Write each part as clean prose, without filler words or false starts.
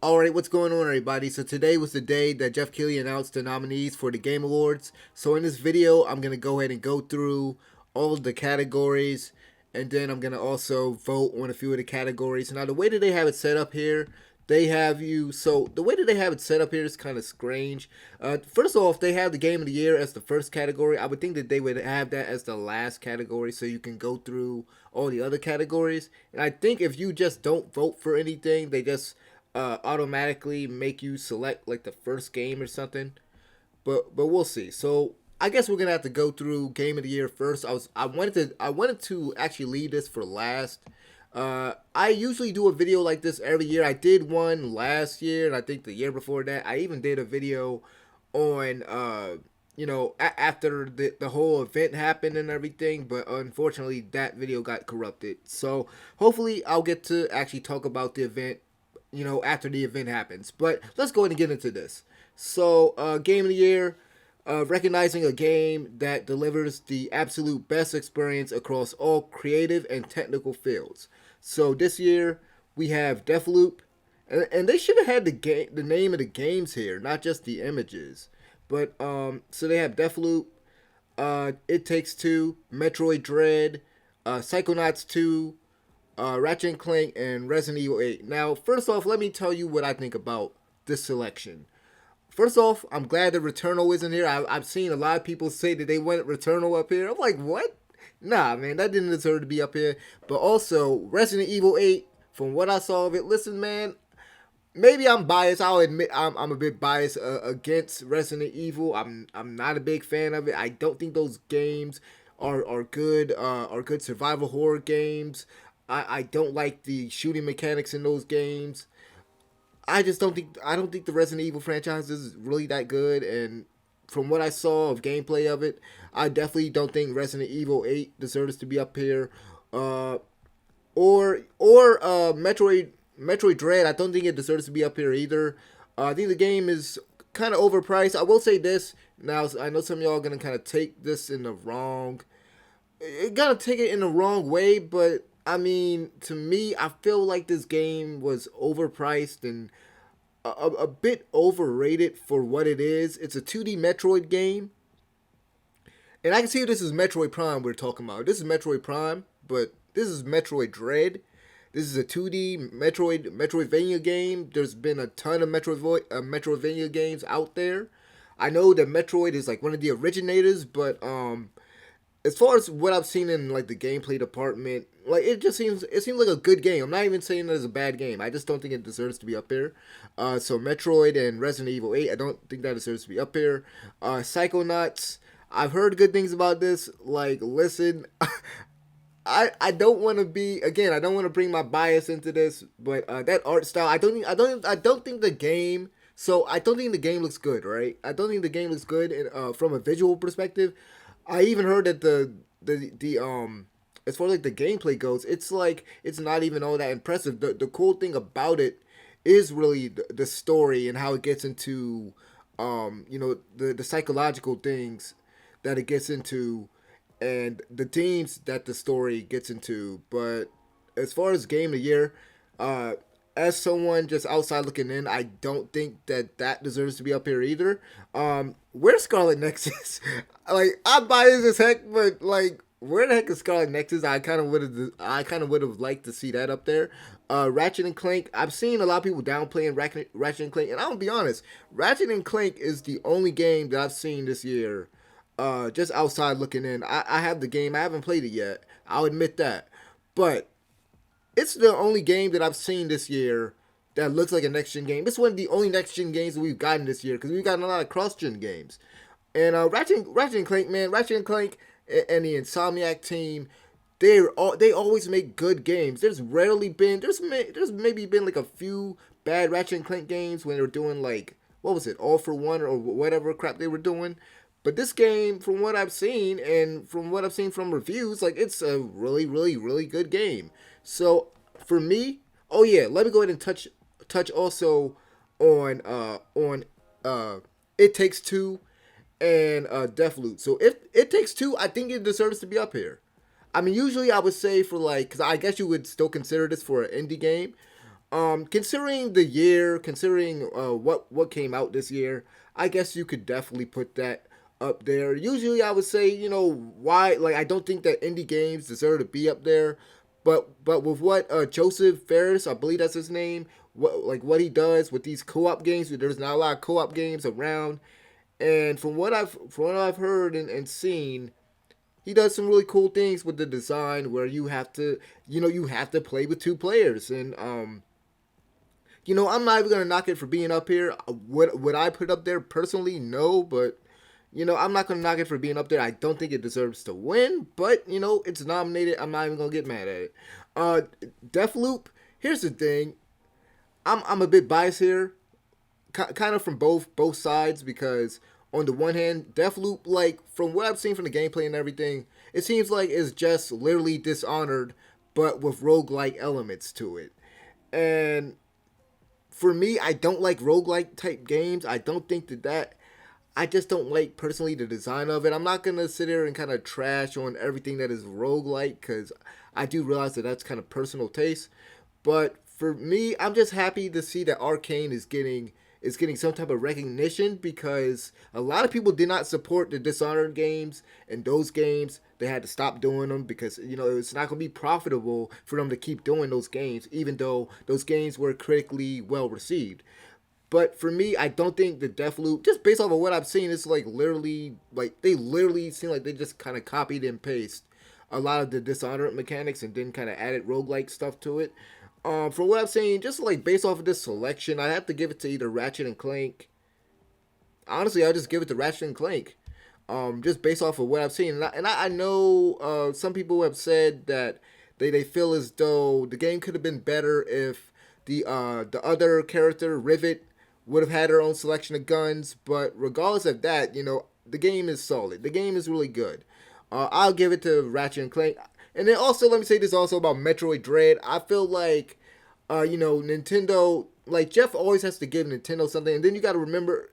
Alright, what's going on, everybody? So today was the day that Jeff Keighley announced the nominees for the Game Awards. So in this video, I'm going to go ahead and go through all of the categories, and then I'm going to also vote on a few of the categories. Now, the way that they have it set up here, the way that they have it set up here is kind of strange. First off, they have the Game of the Year as the first category. I would think that they would have that as the last category so you can go through all the other categories. And I think if you just don't vote for anything, they just automatically make you select like the first game or something. But we'll see. So I guess we're gonna have to go through Game of the Year first. I wanted to actually leave this for last. I usually do a video like this every year. I did one last year, and I think the year before that. I even did a video on after the whole event happened and everything, but unfortunately that video got corrupted. So hopefully I'll get to actually talk about the event after the event happens. But let's go ahead and get into this. So, Game of the Year, recognizing a game that delivers the absolute best experience across all creative and technical fields. So this year we have Deathloop, and they should have had the name of the games here, not just the images. But so they have Deathloop, It Takes Two, Metroid Dread, Psychonauts 2, Ratchet and Clank, and Resident Evil 8. Now, first off, let me tell you what I think about this selection. First off, I'm glad that Returnal isn't here. I've seen a lot of people say that they wanted Returnal up here. I'm like, what? Nah, man, that didn't deserve to be up here. But also, Resident Evil 8, from what I saw of it, listen, man, maybe I'm biased. I'll admit I'm a bit biased against Resident Evil. I'm not a big fan of it. I don't think those games are good survival horror games. I don't like the shooting mechanics in those games. I don't think the Resident Evil franchise is really that good, and from what I saw of gameplay of it, I definitely don't think Resident Evil 8 deserves to be up here. Or Metroid Dread, I don't think it deserves to be up here either. I think the game is kind of overpriced. I will say this. Now, I know some of y'all are going to kind of take this in the wrong gonna take it in the wrong way, but I mean, to me, I feel like this game was overpriced and a bit overrated for what it is. It's a 2D Metroid game, and I can see this is Metroid Prime we're talking about. This is Metroid Prime, but this is Metroid Dread. This is a 2D Metroidvania game. There's been a ton of Metroidvania games out there. I know that Metroid is like one of the originators, but as far as what I've seen in like the gameplay department, like it seems like a good game. I'm not even saying that it's a bad game. I just don't think it deserves to be up there. So Metroid and Resident Evil 8, I don't think that deserves to be up here. Psychonauts, I've heard good things about this. Like, listen, I don't want to be, again, I don't want to bring my bias into this, but that art style, I don't think the game. So I don't think the game looks good, right? I don't think the game looks good from a visual perspective. I even heard that the as far as like the gameplay goes, it's like it's not even all that impressive. The cool thing about it is really the story and how it gets into the psychological things that it gets into and the themes that the story gets into. But as far as Game of the Year, as someone just outside looking in, I don't think that deserves to be up here either. Where's Scarlet Nexus? Like, I'm biased as heck, but like, where the heck is Scarlet Nexus? I kind of would have liked to see that up there. Ratchet and Clank. I've seen a lot of people downplaying Ratchet and Clank, and I'm gonna be honest. Ratchet and Clank is the only game that I've seen this year. Just outside looking in. I have the game. I haven't played it yet. I'll admit that, but it's the only game that I've seen this year that looks like a next-gen game. It's one of the only next-gen games that we've gotten this year because we've gotten a lot of cross-gen games. And Ratchet and Clank, man, Ratchet and Clank and the Insomniac team, they always make good games. There's maybe been like a few bad Ratchet and Clank games when they were doing like, what was it, All for One or whatever crap they were doing. But this game, from what I've seen and from what I've seen from reviews, like it's a really, really, really good game. So for me, oh yeah, let me go ahead and touch also on It Takes Two and Deathloop. So if It Takes Two, I think it deserves to be up here. I mean, usually I would say for like, because I guess you would still consider this for an indie game. Considering the year, considering what came out this year, I guess you could definitely put that up there. Usually, I would say, why, like, I don't think that indie games deserve to be up there, but with what Joseph Ferris, I believe that's his name, what he does with these co-op games, there's not a lot of co-op games around, and from what I've heard and seen, he does some really cool things with the design where you have to play with two players. And I'm not even gonna knock it for being up here. Would I put it up there personally? No, but I'm not gonna knock it for being up there. I don't think it deserves to win, but it's nominated. I'm not even gonna get mad at it. Uh, Deathloop. Here's the thing. I'm a bit biased here, kind of from both sides, because on the one hand, Deathloop, like from what I've seen from the gameplay and everything, it seems like it's just literally Dishonored, but with roguelike elements to it. And for me, I don't like roguelike type games. I don't think that I just don't like personally the design of it. I'm not gonna sit here and kind of trash on everything that is roguelike, because I do realize that that's kind of personal taste. But for me, I'm just happy to see that Arcane is getting some type of recognition, because a lot of people did not support the Dishonored games, and those games they had to stop doing them because it's not going to be profitable for them to keep doing those games, even though those games were critically well received. But for me, I don't think the Deathloop, just based off of what I've seen, it's like literally, like they literally seem like they just kind of copied and pasted a lot of the Dishonored mechanics and then kind of added roguelike stuff to it. From what I'm saying, just like based off of this selection, I have to give it to either Ratchet and Clank. Honestly, I'll just give it to Ratchet and Clank. Just based off of what I've seen, and I know some people have said that they feel as though the game could have been better if the other character Rivet would have had her own selection of guns. But regardless of that, the game is solid. The game is really good. I'll give it to Ratchet and Clank. And then also, let me say this also about Metroid Dread. I feel like, Nintendo, like Jeff always has to give Nintendo something, and then you gotta remember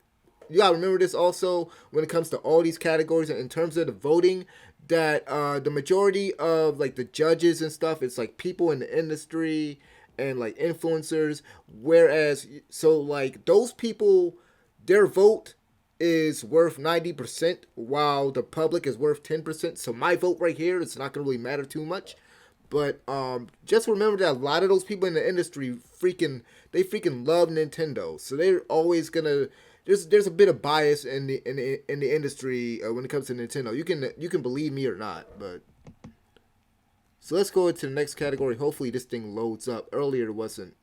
this also when it comes to all these categories and in terms of the voting, that the majority of like the judges and stuff, it's like people in the industry and like influencers, whereas so like those people, their vote is worth 90% while the public is worth 10%. So my vote right here, it's not gonna really matter too much. But just remember that a lot of those people in the industry freaking love Nintendo. So they're always gonna, there's a bit of bias in the industry when it comes to Nintendo. You can believe me or not, but so let's go into the next category. Hopefully this thing loads up. Earlier it wasn't.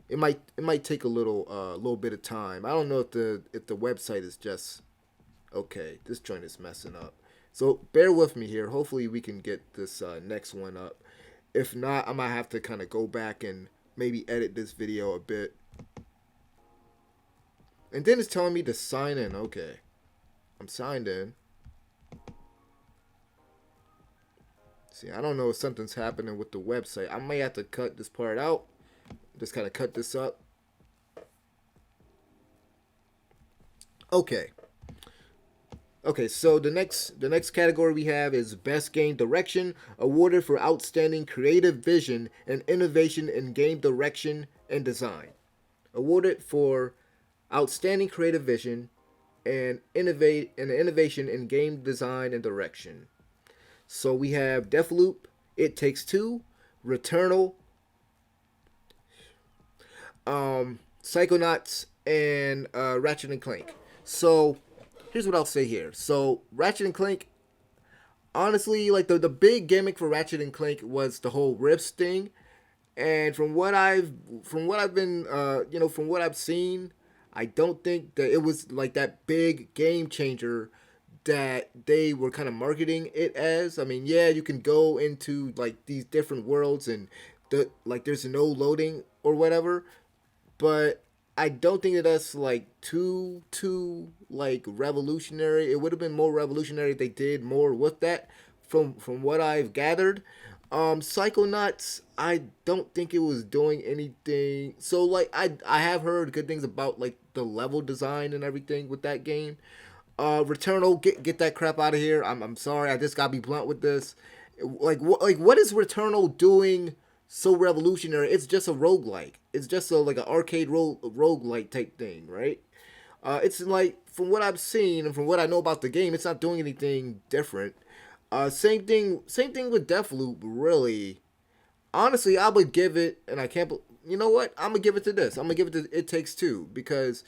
It might take a little bit of time. I don't know if the website is just okay. This joint is messing up. So bear with me here. Hopefully we can get this next one up. If not, I might have to kind of go back and maybe edit this video a bit. And then it's telling me to sign in. Okay, I'm signed in. See, I don't know if something's happening with the website. I may have to cut this part out. Just kind of cut this up. Okay. Okay, so the next category we have is Best Game Direction, awarded for outstanding creative vision and innovation in game direction and design. Awarded for outstanding creative vision and innovation in game design and direction. So we have Deathloop, It Takes Two, Returnal, Psychonauts, and Ratchet and Clank. So here's what I'll say here. So Ratchet and Clank, honestly, like the big gimmick for Ratchet and Clank was the whole Rifts thing, and from what I've seen, I don't think that it was like that big game changer that they were kind of marketing it as. I mean, yeah, you can go into like these different worlds and there's no loading or whatever, but I don't think that that's like too like revolutionary. It would have been more revolutionary if they did more with that. From what I've gathered, Psychonauts, I don't think it was doing anything. So like I have heard good things about like the level design and everything with that game. Returnal, get that crap out of here. I'm sorry, I just gotta be blunt with this. Like what is Returnal doing so revolutionary. It's just a roguelike. It's just a like an arcade roguelike type thing, right? It's like from what I've seen and from what I know about the game, it's not doing anything different. Same thing with Deathloop. Really, honestly, I would give it, and I can't. You know what? I'm gonna give it to this. I'm gonna give it to It Takes Two because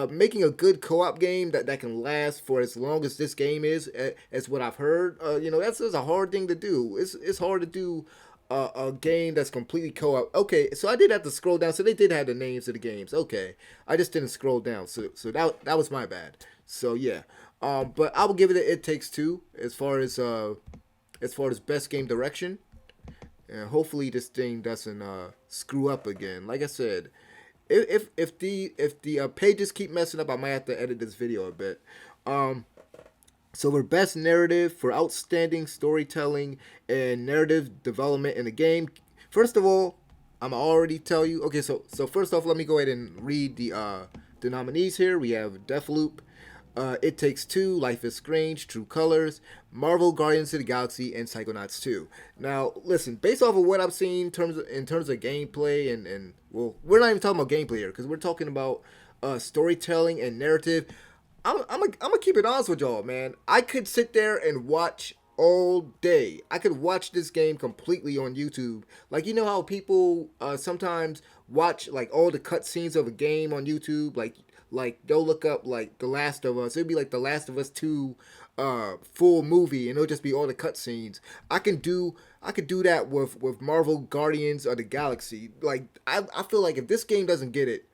making a good co-op game that can last for as long as this game is, as what I've heard. That's a hard thing to do. It's hard to do a game that's completely co-op. Okay, so I did have to scroll down. So they did have the names of the games. Okay, I just didn't scroll down. So that was my bad. So yeah, but I will give it a It Takes Two as far as best game direction. And hopefully this thing doesn't screw up again. Like I said, if the pages keep messing up, I might have to edit this video a bit. Um, so for best narrative, for outstanding storytelling and narrative development in the game, first of all, I'm already tell you. Okay, so first off, let me go ahead and read the nominees here. We have Deathloop, It Takes Two, Life is Strange, True Colors, Marvel Guardians of the Galaxy, and Psychonauts 2. Now, listen, based off of what I've seen in terms of gameplay and well, we're not even talking about gameplay here because we're talking about storytelling and narrative. I'm gonna keep it honest with y'all, man. I could sit there and watch all day. I could watch this game completely on YouTube. Like you know how people sometimes watch like all the cutscenes of a game on YouTube, like they'll look up like The Last of Us. It'd be like The Last of Us 2 full movie and it'll just be all the cutscenes. I could do that with Marvel Guardians of the Galaxy. Like I feel like if this game doesn't get it,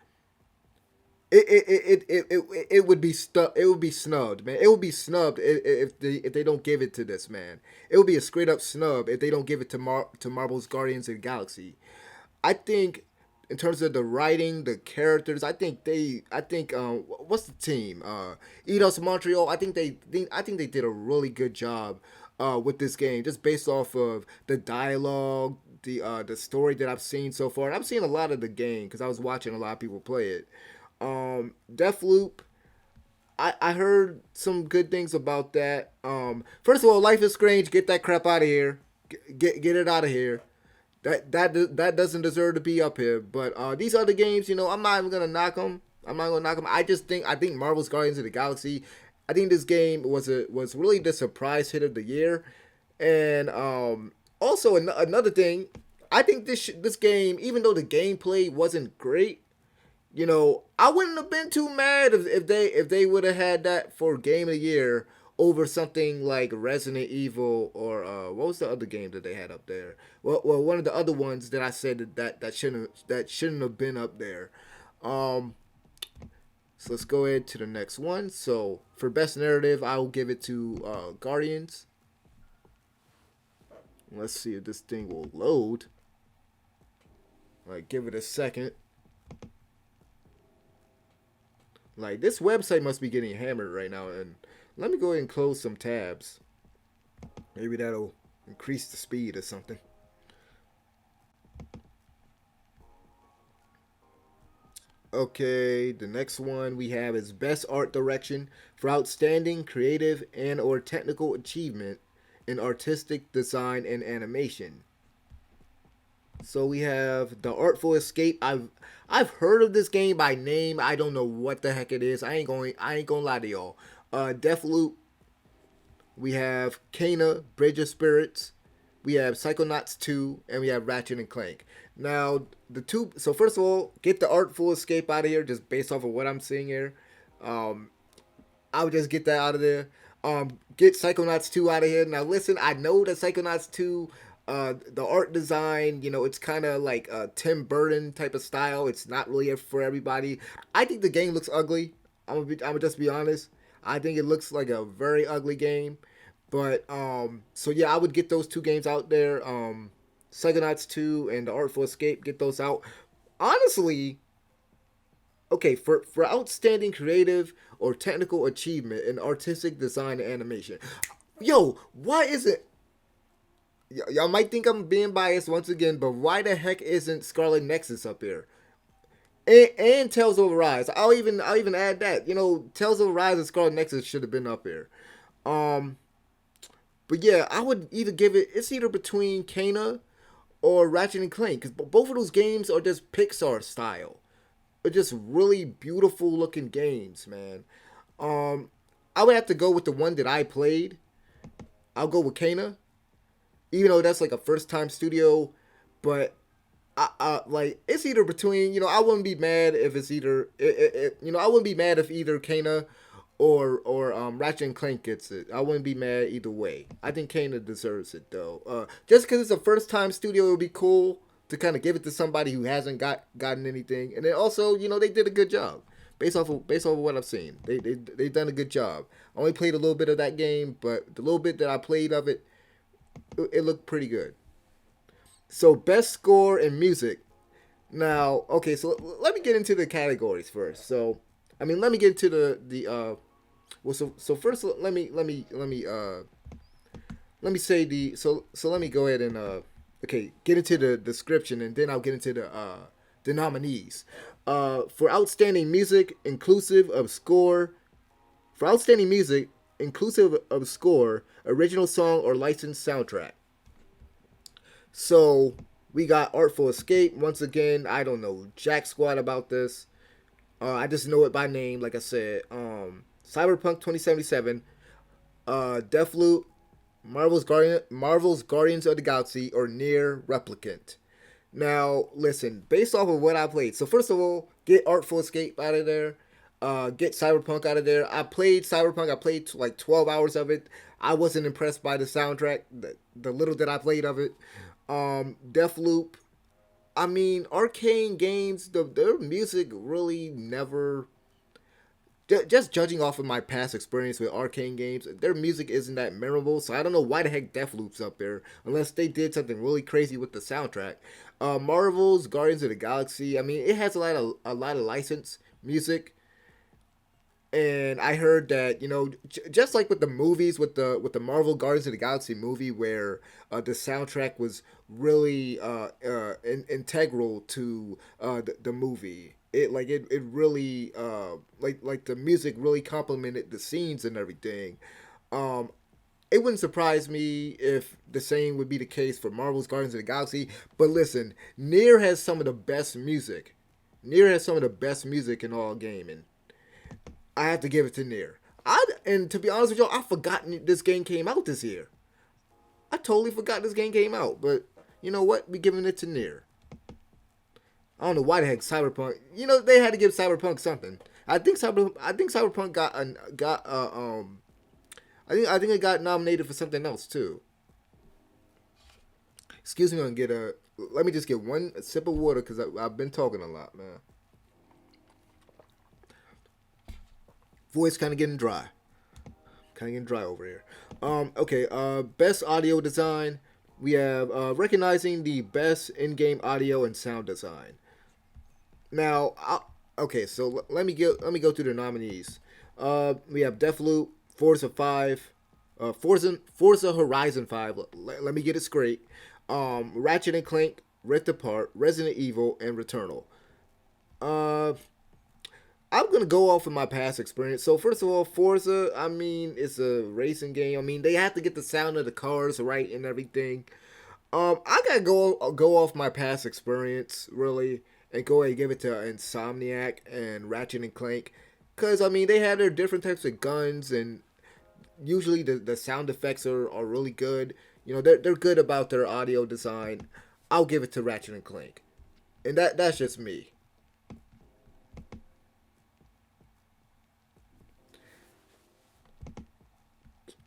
it would be it would be snubbed, man. It would be snubbed if they don't give it to this, man. It would be a straight up snub if they don't give it to Marvel's Guardians of the Galaxy. I think in terms of the writing, the characters, I think what's the team? Eidos Montreal. I think they did a really good job with this game, just based off of the dialogue, the story that I've seen so far. And I've seen a lot of the game because I was watching a lot of people play it. Deathloop. I heard some good things about that. First of all, Life is Strange. Get that crap out of here. Get it out of here. That doesn't deserve to be up here. But these other games, I'm not even gonna knock them. I'm not gonna knock them. I think Marvel's Guardians of the Galaxy. I think this game was really the surprise hit of the year, and also another thing. I think this game, even though the gameplay wasn't great, I wouldn't have been too mad if they would have had that for Game of the Year over something like Resident Evil or what was the other game that they had up there? One of the other ones that I said that shouldn't have been up there. So let's go ahead to the next one. So for best narrative, I will give it to Guardians. Let's see if this thing will load. All right, give it a second. Like, this website must be getting hammered right now. And let me go ahead and close some tabs. Maybe that'll increase the speed or something. Okay, the next one we have is Best Art Direction for outstanding creative and or technical achievement in artistic design and animation. So we have The Artful Escape. I've heard of this game by name. I don't know what the heck it is. I ain't gonna lie to y'all. Deathloop. We have Kana, Bridge of Spirits. We have Psychonauts 2, and we have Ratchet and Clank. Now, the two. So first of all, get The Artful Escape out of here, just based off of what I'm seeing here. I would just get that out of there. Get Psychonauts 2 out of here. Now listen, I know that Psychonauts 2, the art design, it's kind of like a Tim Burton type of style. It's not really for everybody. I think the game looks ugly. I'm gonna just be honest. I think it looks like a very ugly game. But so yeah, I would get those two games out there. Psychonauts 2 and The Artful Escape, get those out. Honestly, okay, for outstanding creative or technical achievement in artistic design and animation. Yo, why is it y'all might think I'm being biased once again, but why the heck isn't Scarlet Nexus up here? And Tales of Arise. I'll even add that. Tales of Arise and Scarlet Nexus should have been up here. But yeah, I would either give it. It's either between Kana or Ratchet and Clank, because both of those games are just Pixar style. They're just really beautiful looking games, man. Um, I would have to go with the one that I played. I'll go with Kana, even though that's like a first time studio. But like it's either between, I wouldn't be mad if it's either I wouldn't be mad if either Kana or Ratchet and Clank gets it. I wouldn't be mad either way. I think Kana deserves it though. Just because it's a first time studio, it would be cool to kind of give it to somebody who hasn't gotten anything, and then also they did a good job. Based off of what I've seen, they've done a good job. I only played a little bit of that game, but the little bit that I played of it, it looked pretty good. So best score in music. Now, okay, so let me get into the categories first. So, I mean, let me get into the well, so first let me say so let me go ahead and okay, get into the description, and then I'll get into the nominees. For outstanding music inclusive of score, for outstanding music inclusive of score, original song or licensed soundtrack. So we got Artful Escape. Once again, I don't know jack squat about this. I just know it by name, like I said. Cyberpunk 2077, Deathloop, Marvel's Guardians of the Galaxy, or Near Replicant. Now, listen, based off of what I played. So first of all, get Artful Escape out of there. Get Cyberpunk out of there. I played Cyberpunk. I played like 12 hours of it. I wasn't impressed by the soundtrack. The little that I played of it. Deathloop. I mean, Arcane Games, their music really never. Just judging off of my past experience with Arcane Games, their music isn't that memorable. So I don't know why the heck Deathloop's up there, unless they did something really crazy with the soundtrack. Marvel's Guardians of the Galaxy. I mean, it has a lot of licensed music, and I heard that just like with the movies, with the Marvel Guardians of the Galaxy movie, where the soundtrack was really integral to the movie. It really like the music really complemented the scenes and everything. Um, it wouldn't surprise me if the same would be the case for Marvel's Guardians of the Galaxy. But listen, Nier has some of the best music. Nier has some of the best music in all gaming. I have to give it to Nier. And to be honest with y'all, I forgotten this game came out this year. I totally forgot this game came out. But you know what? We giving it to Nier. I don't know why the heck Cyberpunk. They had to give Cyberpunk something. I think Cyberpunk I think it got nominated for something else too. Excuse me, I'm gonna get a. Let me just get one sip of water because I've been talking a lot, man. Voice kind of getting dry. Kind of getting dry over here. Okay. Best audio design. We have recognizing the best in-game audio and sound design. Now, okay. So let me go through the nominees. We have Deathloop, Forza 5, Forza Horizon 5. Let me get it straight. Ratchet and Clank, Rift Apart, Resident Evil, and Returnal. Uh, I'm gonna go off of my past experience. So first of all, Forza, I mean, it's a racing game. I mean, they have to get the sound of the cars right and everything. I gotta go off my past experience really, and go ahead and give it to Insomniac and Ratchet and Clank, cause I mean they had their different types of guns, and usually the sound effects are really good. They're good about their audio design. I'll give it to Ratchet and Clank, and that's just me.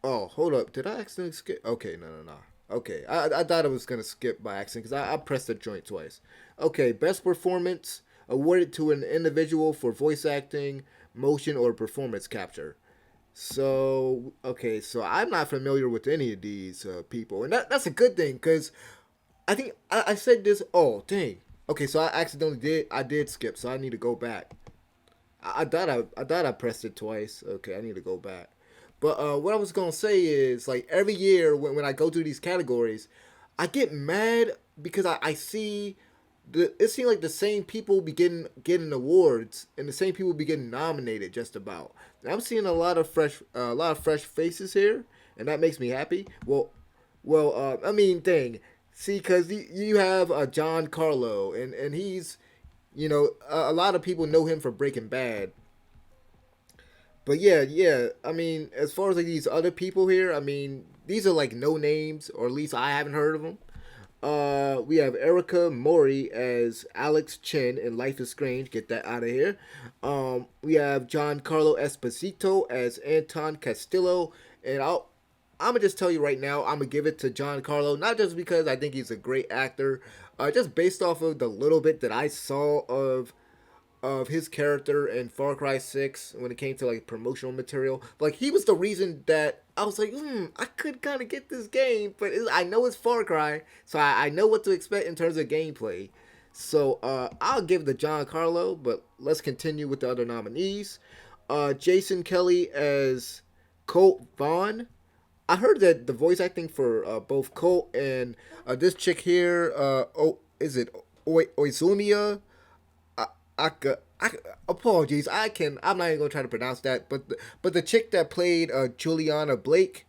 Oh, hold up. Did I accidentally skip? Okay, no, no, no. Okay, I thought I was gonna skip by accident because I pressed the joint twice. Okay, best performance awarded to an individual for voice acting, motion, or performance capture. So okay, so I'm not familiar with any of these people, and that's a good thing because I think I said this. Oh, dang. Okay, so I did skip, so I need to go back. I thought I pressed it twice. Okay, I need to go back. But what I was gonna say is like every year when I go through these categories, I get mad because I see it seems like the same people be getting awards and the same people be getting nominated just about. And I'm seeing a lot of fresh faces here, and that makes me happy. Well, I mean, dang. See, because you have John Carlo, and he's, a lot of people know him for Breaking Bad. But yeah, yeah. I mean, as far as like these other people here, I mean, these are like no names, or at least I haven't heard of them. We have Erica Mori as Alex Chen in Life is Strange. Get that out of here. We have Giancarlo Esposito as Anton Castillo, and I'm gonna just tell you right now, I'm gonna give it to Giancarlo, not just because I think he's a great actor, just based off of the little bit that I saw of his character in Far Cry 6 when it came to like promotional material. Like he was the reason that I was like, I could kind of get this game, but I know it's Far Cry, so I know what to expect in terms of gameplay. So I'll give the John Carlo, but let's continue with the other nominees. Jason Kelly as Colt Vaughn. I heard that the voice acting for both Colt and this chick here, is it Oizumia? I apologies. I'm not even gonna try to pronounce that. But the chick that played Juliana Blake.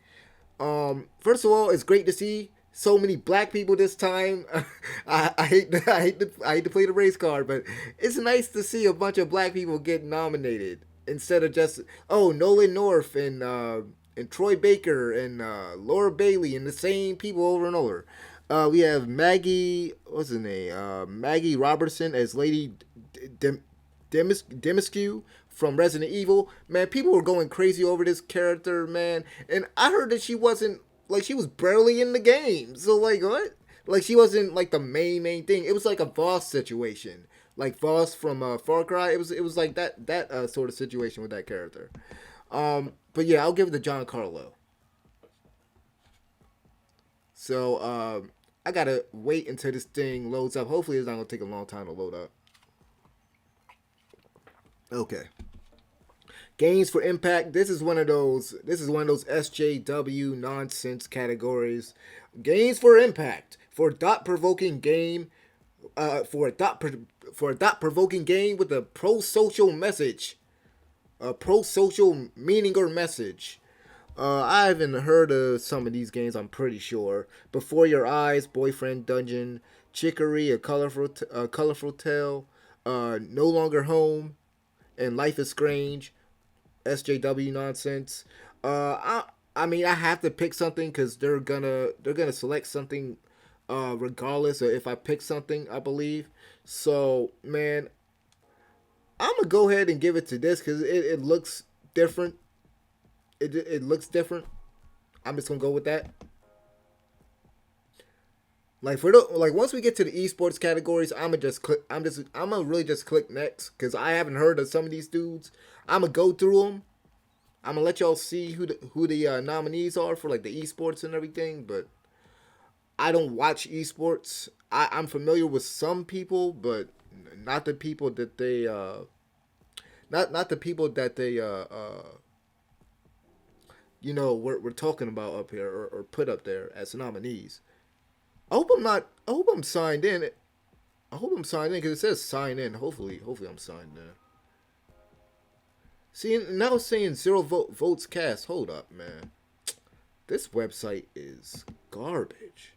First of all, it's great to see so many black people this time. I hate to play the race card, but it's nice to see a bunch of black people get nominated instead of just Nolan North and Troy Baker and Laura Bailey and the same people over and over. We have Maggie, what's her name? Maggie Robertson as Lady Demiscu from Resident Evil. Man, people were going crazy over this character, man. And I heard that she wasn't like she was barely in the game. So like what? Like she wasn't like the main thing. It was like a Voss situation, like Voss from Far Cry. It was like that sort of situation with that character. But yeah, I'll give it to John Carlo. So I gotta wait until this thing loads up. Hopefully, it's not gonna take a long time to load up. Okay. Games for impact. This is one of those. This is one of those SJW nonsense categories. Games for impact for a thought provoking game. For a thought provoking game with a pro social message, a pro social meaning or message. I haven't heard of some of these games. I'm pretty sure. Before Your Eyes, Boyfriend Dungeon, Chicory, a colorful tale, No Longer Home, and Life is Strange. SJW nonsense. I mean I have to pick something because they're gonna select something, regardless of if I pick something. I believe so. Man, I'm gonna go ahead and give it to this because it looks different. It looks different. I'm just gonna go with that. Like once we get to the esports categories, I'm gonna just click. I'm gonna really just click next because I haven't heard of some of these dudes. I'm gonna go through them. I'm gonna let y'all see who the nominees are for like the esports and everything. But I don't watch esports. I'm familiar with some people, but not the people that they not the people that they we're talking about up here or put up there as nominees. I hope I'm not. I hope I'm signed in. I hope I'm signed in because it says sign in. Hopefully I'm signed in. See, now it's saying votes cast. Hold up, man. This website is garbage.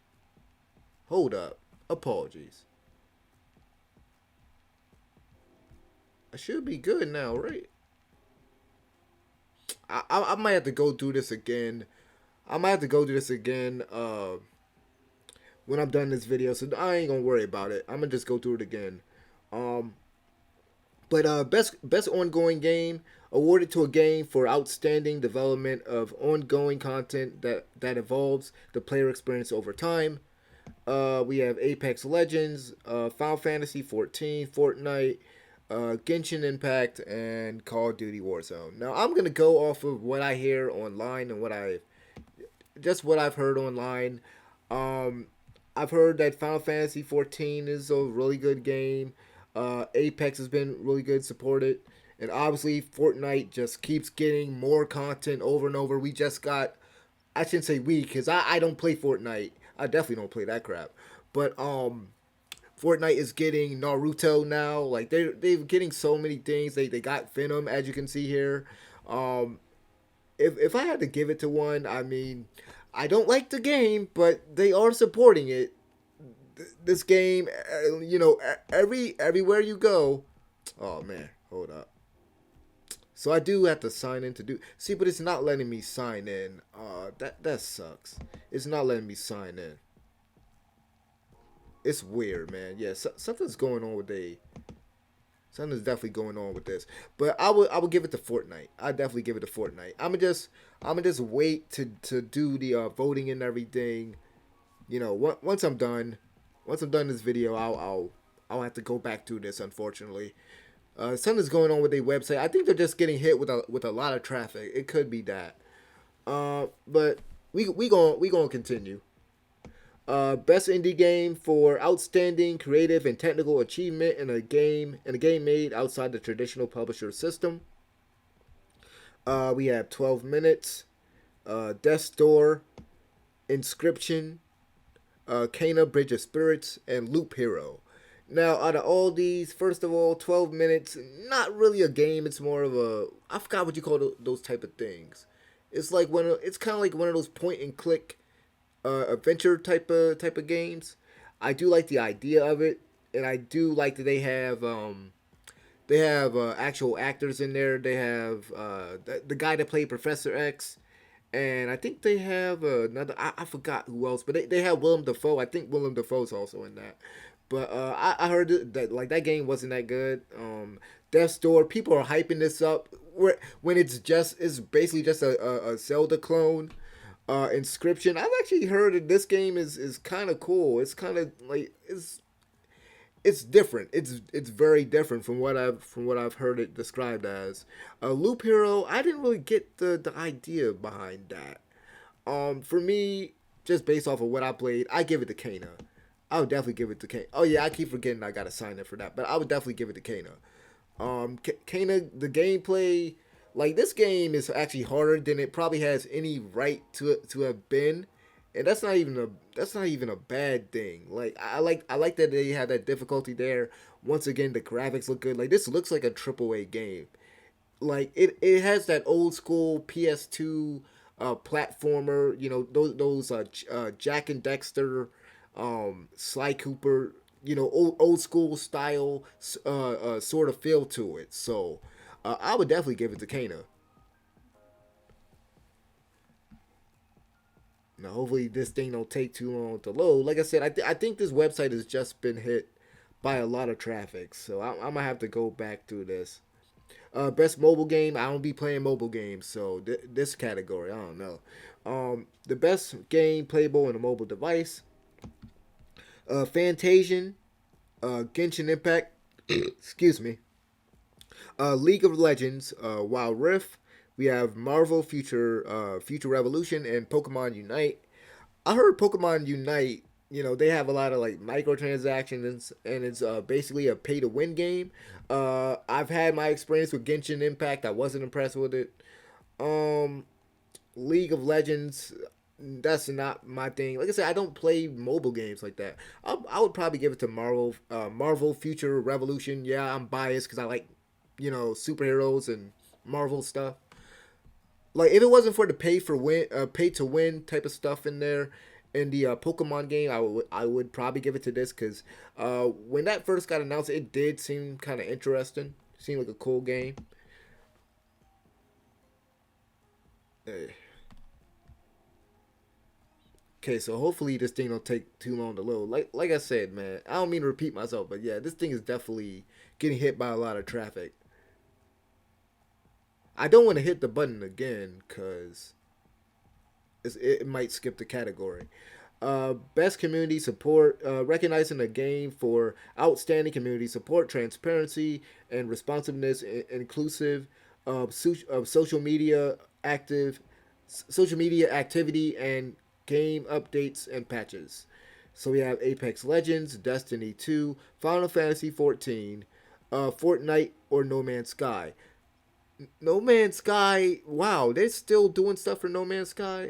Hold up. Apologies. I should be good now, right? I might have to go do this again. I might have to go do this again when I'm done this video. So I ain't gonna worry about it. I'm gonna just go through it again. Um, but best ongoing game awarded to a game for outstanding development of ongoing content that evolves the player experience over time. We have Apex Legends, Final Fantasy 14, Fortnite, Genshin Impact, and Call of Duty Warzone. Now I'm gonna go off of what I hear online and what I've heard online. Um, I've heard that Final Fantasy 14 is a really good game. Apex has been really good, supported, and obviously Fortnite just keeps getting more content over and over. We just got, I shouldn't say we, because I don't play Fortnite. I definitely don't play that crap. But Fortnite is getting Naruto now. Like they're getting so many things. They got Venom, as you can see here. Um, if I had to give it to one, I mean, I don't like the game, but they are supporting it. this game, everywhere you go. Oh man, hold up. So I do have to sign in to do. See, but it's not letting me sign in. That sucks. It's not letting me sign in. It's weird, man. Yeah, something's going on with a. Something's definitely going on with this. But I would give it to Fortnite. I definitely give it to Fortnite. I'm gonna just wait to do the voting and everything. Once I'm done this video, I'll have to go back to this. Unfortunately, something's going on with their website. I think they're just getting hit with a lot of traffic. It could be that. But we gonna continue. Best indie game for outstanding creative and technical achievement in a game made outside the traditional publisher system. We have 12 minutes, Death's Door, Inscription, Kana Bridge of Spirits, and Loop Hero. Now, out of all these, first of all, 12 minutes, not really a game. It's more of a, I forgot what you call those type of things. It's kind of like one of those point and click adventure type of games. I do like the idea of it, and I do like that they have actual actors in there. They have the guy that played Professor X, and I think they have another. I forgot who else, but they have Willem Dafoe. I think Willem Dafoe's also in that. But I heard that like that game wasn't that good. Death's Door, people are hyping this up when it's basically just a Zelda clone. Inscription. I've actually heard that this game is kind of cool. It's kind of like it's different. It's very different from what I've heard it described as. Loop Hero. I didn't really get the idea behind that. For me, just based off of what I played, I give it to Kana. I would definitely give it to Kana. Oh yeah, I keep forgetting I gotta sign up for that, but I would definitely give it to Kana. Kana, the gameplay, like this game is actually harder than it probably has any right to have been, and that's not even a bad thing. Like I like that they have that difficulty there. Once again, the graphics look good. Like this looks like a AAA game. Like it has that old school PS2 platformer. Jack and Dexter, Sly Cooper. Old school style sort of feel to it. So I would definitely give it to Kana. Now, hopefully, this thing don't take too long to load. Like I said, I think this website has just been hit by a lot of traffic, so I'm gonna have to go back through this. Best mobile game. I don't be playing mobile games, so this category, I don't know. The best game playable on a mobile device. Fantasian, Genshin Impact. Excuse me. League of Legends, Wild Rift. We have Marvel Future Revolution, and Pokemon Unite. I heard Pokemon Unite. They have a lot of like microtransactions, and it's basically a pay to win game. I've had my experience with Genshin Impact. I wasn't impressed with it. Um, League of Legends. That's not my thing. Like I said, I don't play mobile games like that. I would probably give it to Marvel Future Revolution. Yeah, I'm biased because I like, superheroes and Marvel stuff. Like if it wasn't for the pay to win type of stuff in there, in the Pokemon game, I would probably give it to this because when that first got announced, it did seem kind of interesting. Seemed like a cool game. Eh. Okay, so hopefully this thing don't take too long to load. Like I said, man, I don't mean to repeat myself, but yeah, this thing is definitely getting hit by a lot of traffic. I don't want to hit the button again because it might skip the category. Best community support, recognizing a game for outstanding community support, transparency, and responsiveness, inclusive of active, social media activity, and game updates and patches. So we have Apex Legends, Destiny 2, Final Fantasy 14, Fortnite, or No Man's Sky. No Man's Sky, wow, they're still doing stuff for No Man's Sky.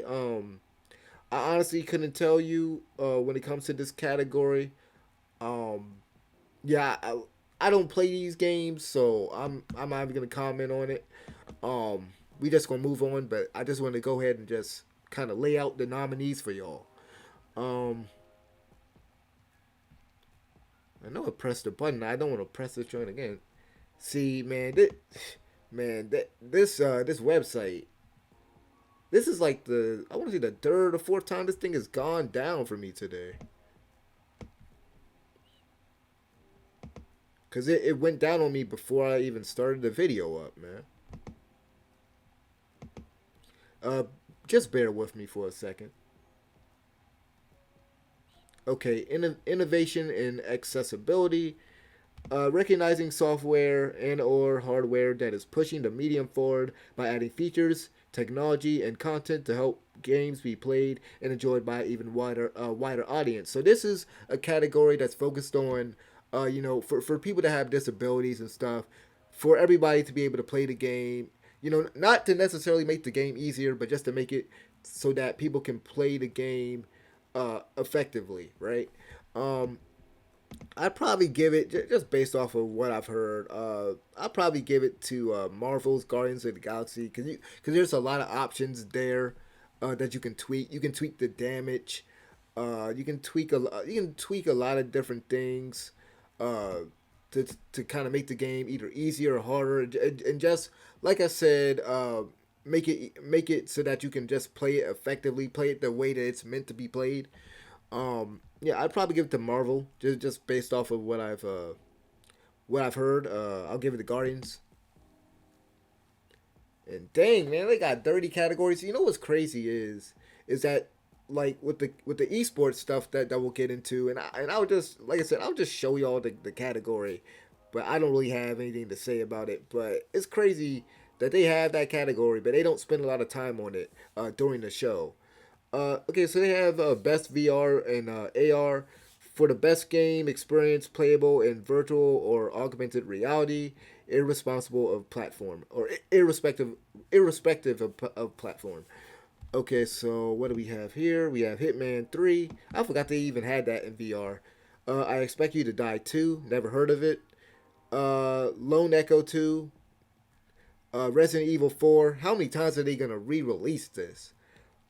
I honestly couldn't tell you when it comes to this category. Um, yeah, I don't play these games, so I'm not even gonna comment on it. We just gonna move on, but I just want to go ahead and just kind of lay out the nominees for y'all. Um, I know I pressed the button. I don't want to press this joint again. See, man, this website. This is like I want to say the third or fourth time this thing has gone down for me today. Cause it went down on me before I even started the video up, man. Uh, just bear with me for a second. Okay, innovation in accessibility, recognizing software and or hardware that is pushing the medium forward by adding features, technology, and content to help games be played and enjoyed by even wider audience. So this is a category that's focused on, for people that have disabilities and stuff, for everybody to be able to play the game. Not to necessarily make the game easier, but just to make it so that people can play the game effectively, right? Um, I'd probably give it just based off of what I've heard. I'd probably give it to Marvel's Guardians of the Galaxy because there's a lot of options there that you can tweak. You can tweak the damage. You can tweak a lot of different things uh, to kind of make the game either easier or harder, and just like I said, make it so that you can just play it effectively, play it the way that it's meant to be played. Yeah, I'd probably give it to Marvel just based off of what I've heard. I'll give it to Guardians. And dang man, they got 30 categories. You know what's crazy is that like with the esports stuff that we'll get into, and I'll just like I said, I'll just show y'all the category, but I don't really have anything to say about it. But it's crazy that they have that category, but they don't spend a lot of time on it during the show. Okay, so they have best VR and AR for the best game experience playable in virtual or augmented reality, irresponsible of platform or irrespective of platform. Okay, so what do we have here? We have Hitman 3. I forgot they even had that in VR. I Expect You to Die 2. Never heard of it. Lone Echo 2. Resident Evil 4. How many times are they going to re release this?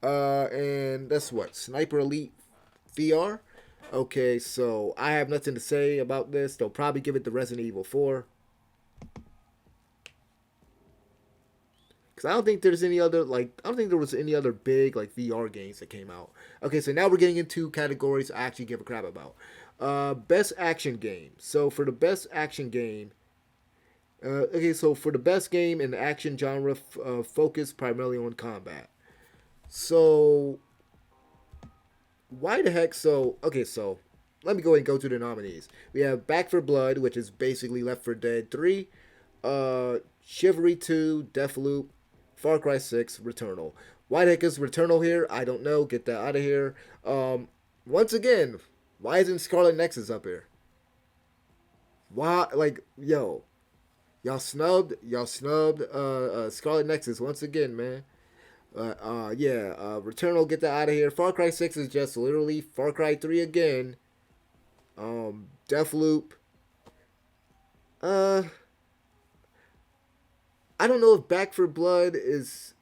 And that's what? Sniper Elite VR? Okay, so I have nothing to say about this. They'll probably give it to Resident Evil 4. Because I don't think there's any other, I don't think there was any other big, VR games that came out. Okay, so now we're getting into categories I actually give a crap about. Best action game. So for the best action game, okay, so for the best game in the action genre, focused primarily on combat. So why the heck? So let me go ahead and go to the nominees. We have Back for Blood, which is basically Left 4 Dead 3, Chivalry 2, Deathloop, Far Cry 6, Returnal. Why the heck is Returnal here? I don't know. Get that out of here. Once again, why isn't Scarlet Nexus up here? Why, y'all snubbed Scarlet Nexus once again, man. Yeah, Returnal, get that out of here. Far Cry 6 is just literally Far Cry 3 again. Deathloop. Uh, I don't know if Back for Blood is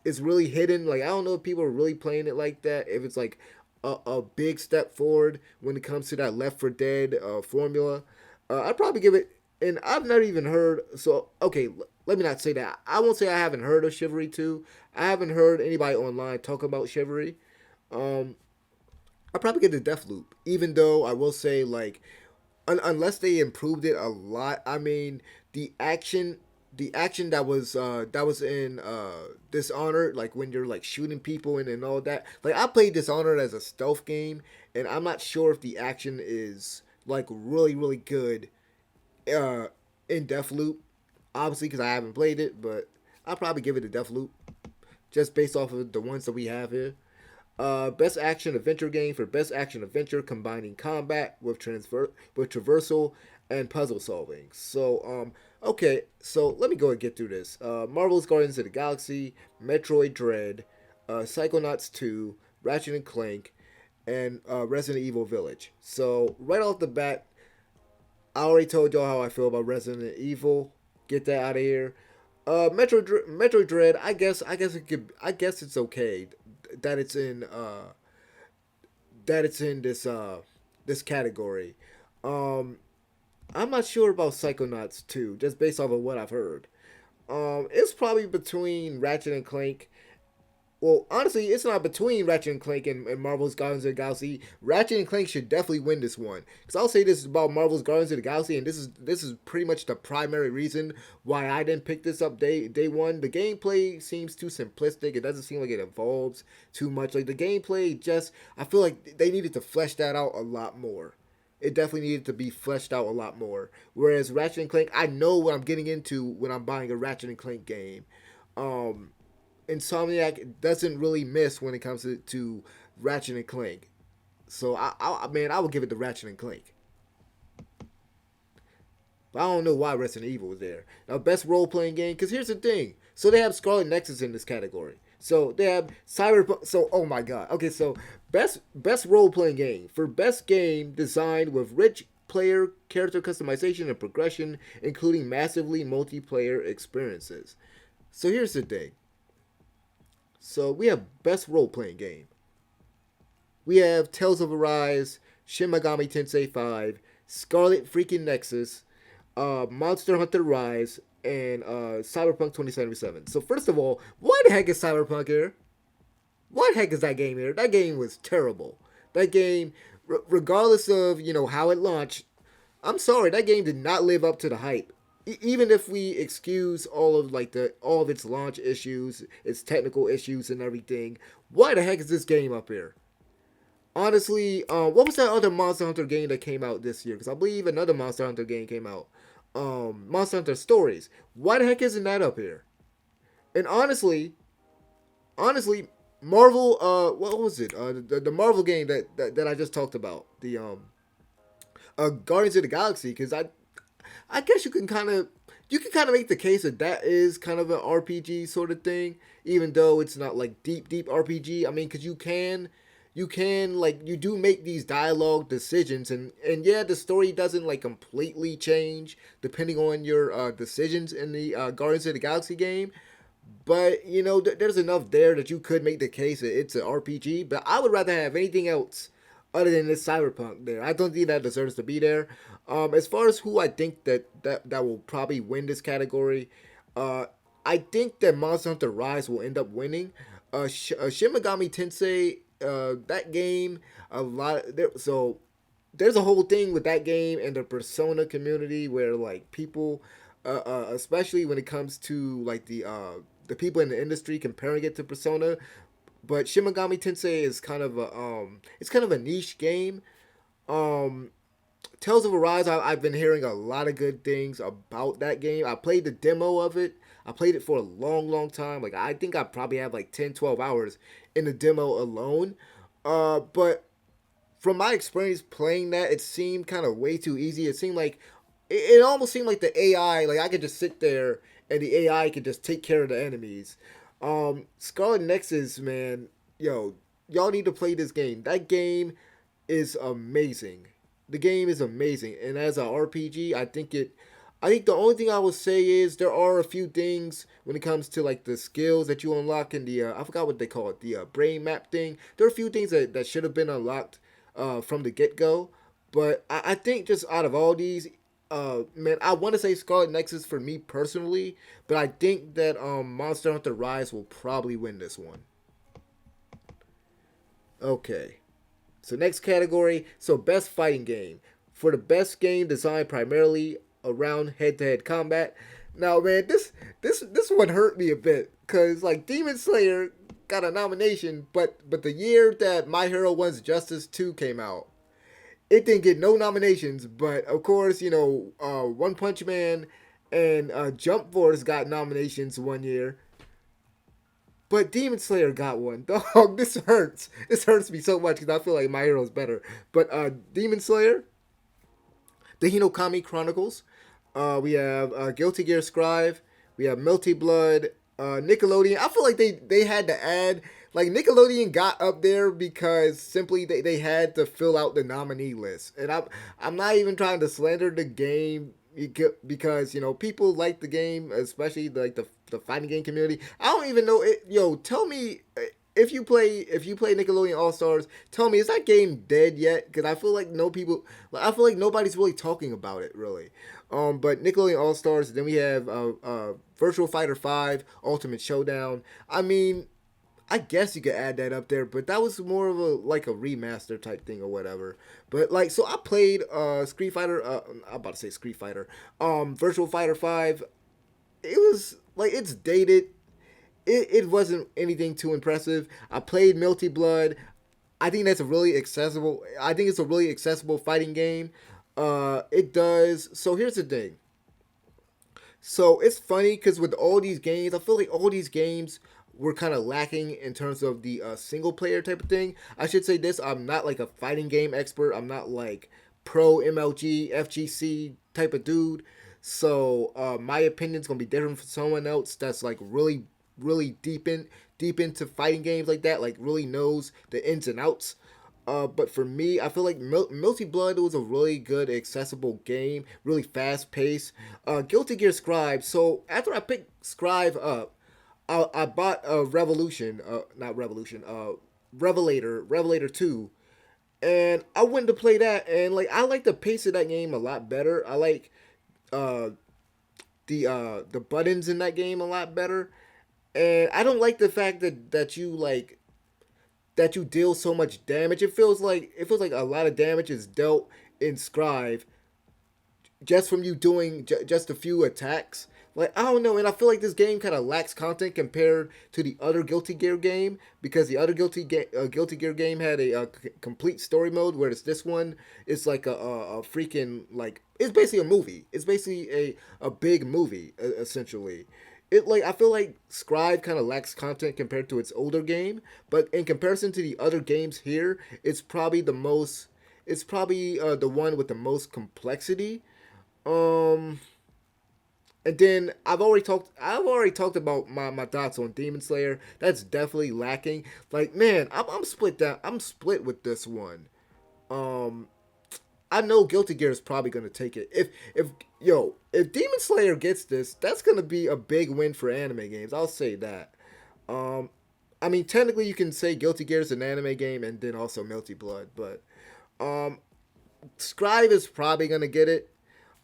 really hidden. Like I don't know if people are really playing it like that. If it's like a big step forward when it comes to that Left 4 Dead formula. I'd probably give it. And I've never even heard. So okay, let me not say that. I won't say I haven't heard of Chivalry 2. I haven't heard anybody online talk about Chivalry. Um, I'll probably get the Deathloop, even though I will say unless they improved it a lot. I mean, the action, the action that was in Dishonored, like when you're like shooting people and all that. Like I played Dishonored as a stealth game, and I'm not sure if the action is like really good uh, in Deathloop. Obviously, because I haven't played it, but I'll probably give it a Deathloop just based off of the ones that we have here. Best action adventure game for best action adventure combining combat with traversal and puzzle solving. Okay, so let me go and get through this. Marvel's Guardians of the Galaxy, Metroid Dread, Psychonauts 2, Ratchet and Clank, and Resident Evil Village. So right off the bat, I already told y'all how I feel about Resident Evil. Get that out of here. Metroid Dread. I guess it's okay that it's in this category. Um, I'm not sure about Psychonauts 2, just based off of what I've heard. It's probably between Ratchet and Clank. Well, honestly, it's not between Ratchet and Clank and Marvel's Guardians of the Galaxy. Ratchet and Clank should definitely win this one because I'll say this is about Marvel's Guardians of the Galaxy, and this is pretty much the primary reason why I didn't pick this up day one. The gameplay seems too simplistic. It doesn't seem like it evolves too much. Like the gameplay, just I feel like they needed to flesh that out a lot more. It definitely needed to be fleshed out a lot more. Whereas Ratchet and Clank, I know what I'm getting into when I'm buying a Ratchet and Clank game. Um, Insomniac doesn't really miss when it comes to Ratchet and Clank. So I would give it to Ratchet and Clank. But I don't know why Resident Evil was there. Now, best role playing game, because here's the thing. So they have Scarlet Nexus in this category. So they have Cyberpunk. So oh my god. Okay, so best role playing game for best game designed with rich player character customization and progression, including massively multiplayer experiences. So here's the thing. So we have best role playing game. We have Tales of Arise, Shin Megami Tensei 5, Scarlet freaking Nexus, Monster Hunter Rise, and Cyberpunk 2077. So first of all, why the heck is Cyberpunk here? Why the heck is that game here? That game was terrible. That game, regardless of how it launched, I'm sorry, that game did not live up to the hype. Even if we excuse all of its launch issues, its technical issues and everything, why the heck is this game up here? Honestly, what was that other Monster Hunter game that came out this year? Because I believe another Monster Hunter game came out. Monster Hunter Stories. Why the heck isn't that up here? And honestly, Marvel. What was it? The Marvel game that I just talked about. The Guardians of the Galaxy. Because I guess you can kind of make the case that that is kind of an RPG sort of thing, even though it's not like deep RPG. I mean, because you can like you do make these dialogue decisions, and yeah, the story doesn't like completely change depending on your decisions in the Guardians of the Galaxy game. But there's enough there that you could make the case that it's an RPG. But I would rather have anything else other than this Cyberpunk there. I don't think that deserves to be there. As far as who I think that will probably win this category, uh, I think that Monster Hunter Rise will end up winning. Shin Megami Tensei, that game, a lot there. So there's a whole thing with that game and the Persona community where like people, especially when it comes to like the people in the industry comparing it to Persona. But Shin Megami Tensei is kind of a niche game. Um, Tales of Arise, I've been hearing a lot of good things about that game. I played the demo of it. I played it for a long, long time. Like I think I probably have like 10, 12 hours in the demo alone. But from my experience playing that, it seemed kind of way too easy. It seemed like it almost seemed like the AI, like I could just sit there and the AI could just take care of the enemies. Scarlet Nexus, man, yo, y'all need to play this game. That game is amazing. The game is amazing, and as an RPG, I think it. I think the only thing I would say is there are a few things when it comes to like the skills that you unlock in the I forgot what they call it, the brain map thing. There are a few things that should have been unlocked from the get go, but I think just out of all these, man, I want to say Scarlet Nexus for me personally, but I think that Monster Hunter Rise will probably win this one. Okay. So next category, so best fighting game. For the best game designed primarily around head-to-head combat. Now, man, this one hurt me a bit cuz like Demon Slayer got a nomination, but the year that My Hero One's Justice 2 came out, it didn't get no nominations, but of course, One Punch Man and Jump Force got nominations one year. But Demon Slayer got one. Dog, this hurts. This hurts me so much because I feel like My Hero's better. But Demon Slayer, the Hinokami Chronicles, we have Guilty Gear Strive, we have Melty Blood, Nickelodeon. I feel like they had to add, like Nickelodeon got up there because simply they had to fill out the nominee list. And I'm not even trying to slander the game because people like the game, especially like the fighting game community. I don't even know it. Yo, tell me. if you play Nickelodeon All Stars, tell me, is that game dead yet? Because I feel like no people, like, I feel like nobody's really talking about it really. But Nickelodeon All Stars. Then we have Virtual Fighter 5 Ultimate Showdown. I mean, I guess you could add that up there, but that was more of a like a remaster type thing or whatever. But like, so I played Street Fighter. I'm about to say Street Fighter. Virtual Fighter 5. It was like it's dated. It wasn't anything too impressive. I played Melty Blood. I think that's a really accessible. I think it's a really accessible fighting game. It does. So here's the thing. So it's funny because with all these games, I feel like all these games were kind of lacking in terms of the single player type of thing. I should say this: I'm not like a fighting game expert. I'm not like pro MLG, FGC type of dude. So my opinion's gonna be different from someone else that's like really deep into fighting games like that, like really knows the ins and outs. But for me, I feel like Multi Blood was a really good, accessible game, really fast paced. Guilty Gear Scribe. So after I picked Scribe up, I bought a Revolution, not Revolution, Revelator 2, and I went to play that, and like I like the pace of that game a lot better. I like uh, the buttons in that game a lot better, and I don't like the fact that you like that you deal so much damage. It feels like a lot of damage is dealt in Scribe just from you doing just a few attacks. Like I don't know, and I feel like this game kind of lacks content compared to the other Guilty Gear game because the other Guilty Gear game had a complete story mode, whereas this one is like a freaking like it's basically a movie. It's basically a big movie essentially. It like I feel like Scribe kind of lacks content compared to its older game, but in comparison to the other games here, it's probably the most. It's probably the one with the most complexity. Um, and then I've already talked about my thoughts on Demon Slayer. That's definitely lacking. Like man, I'm split down. I'm split with this one. Um, I know Guilty Gear is probably gonna take it. If Demon Slayer gets this, that's gonna be a big win for anime games. I'll say that. Um, I mean, technically you can say Guilty Gear is an anime game and then also Melty Blood, but um, Scribe is probably gonna get it.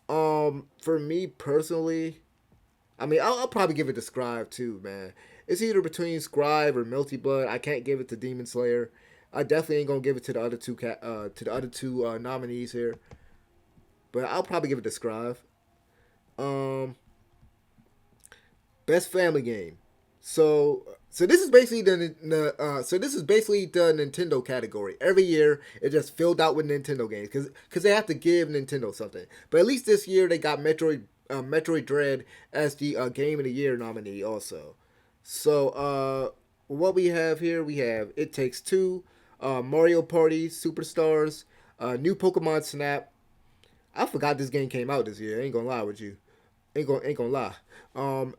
For me personally, I mean, I'll probably give it to Scribe too, man. It's either between Scribe or Melty Blood. I can't give it to Demon Slayer. I definitely ain't gonna give it to the other two nominees here, but I'll probably give it to Scribe. Um, Best family game. So this is basically the Nintendo category. Every year it just filled out with Nintendo games because they have to give Nintendo something. But at least this year they got Metroid Dread as the Game of the Year nominee also. So what we have here, we have It Takes Two, Mario Party Superstars, new Pokemon Snap. I forgot this game came out this year. I ain't gonna lie with you. Ain't gonna lie.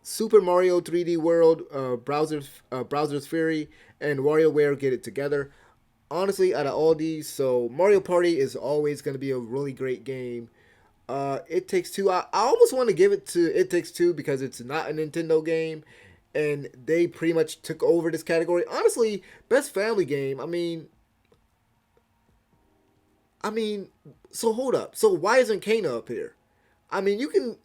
Super Mario 3D World, Browser's Fury, and WarioWare get it together. Honestly, out of all these, so Mario Party is always gonna be a really great game. It Takes Two. I almost want to give it to It Takes Two because it's not a Nintendo game, and they pretty much took over this category. Honestly, best family game. I mean, so hold up. So why isn't Kana up here? I mean, you can